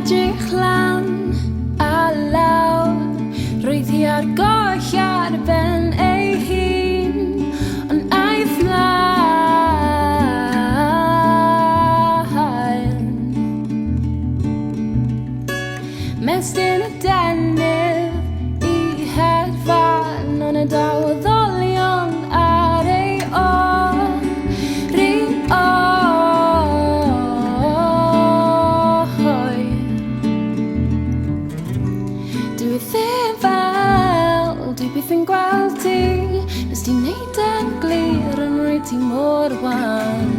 edrych lan a lawr, roedd hi ar goll ar ben ei hun, ond aeth mlaen. Ymestyn y adenydd i hedfan, ond y dawodd olion ar ei Dwi ddim fel, dwi byth yn gweld ti, nes ti'n neud yn glir yn rhaid ti mor wan.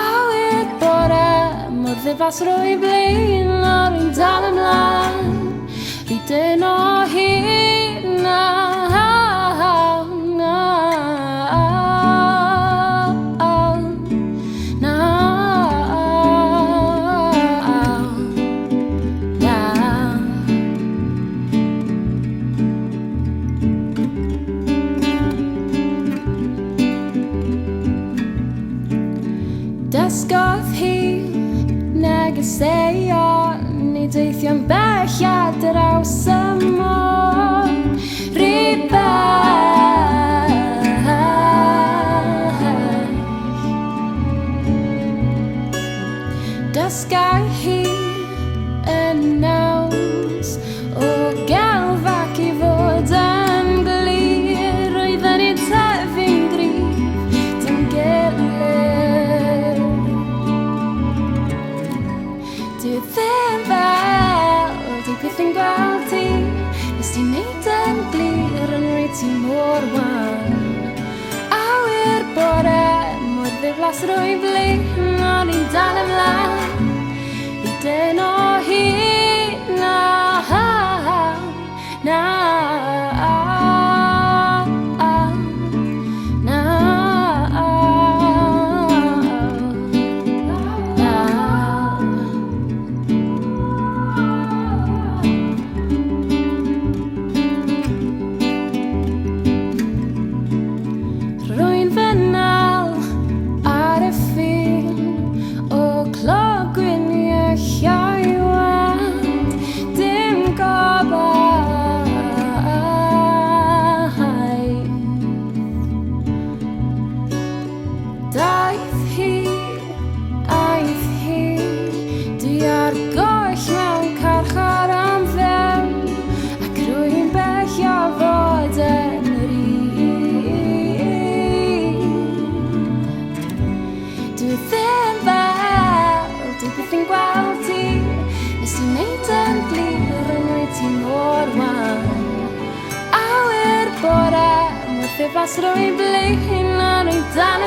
Awyr bore, mor ddifas rwy blin, a rwy'n dal ymlaen, rydyn o hyn na. Dysgodd hi negeseuon i deithio'n bell a draws y môr, rhy bell. Dysgau hi yn naws o gelf ac i fod yn glir, roedden ni'n tyfu'n gryf dim gilydd. Dwi ddim fel, dwi byth yn gweld ti, nes ti'n neud yn glir yn rhaid ti mor wan. Awyr bore, mor ddiflas rwy blin, ond ni'n dal ymlaen, rydyn o hyn na. Rwy'n fynnal ar y ffin o clogwyn iechau weld, dim gobaith. Daeth hi, aeth hi, dwi ar goll mewn carchar am fewn, ac rwy'n bell o fod yn yr un. Dwi ddim fel, dwi byth yn gweld ti, nes ti'n neud yn glir yn rhaid ti mor wan. Awyr bore, mor ddiflas rwy blin, a rwy'n dal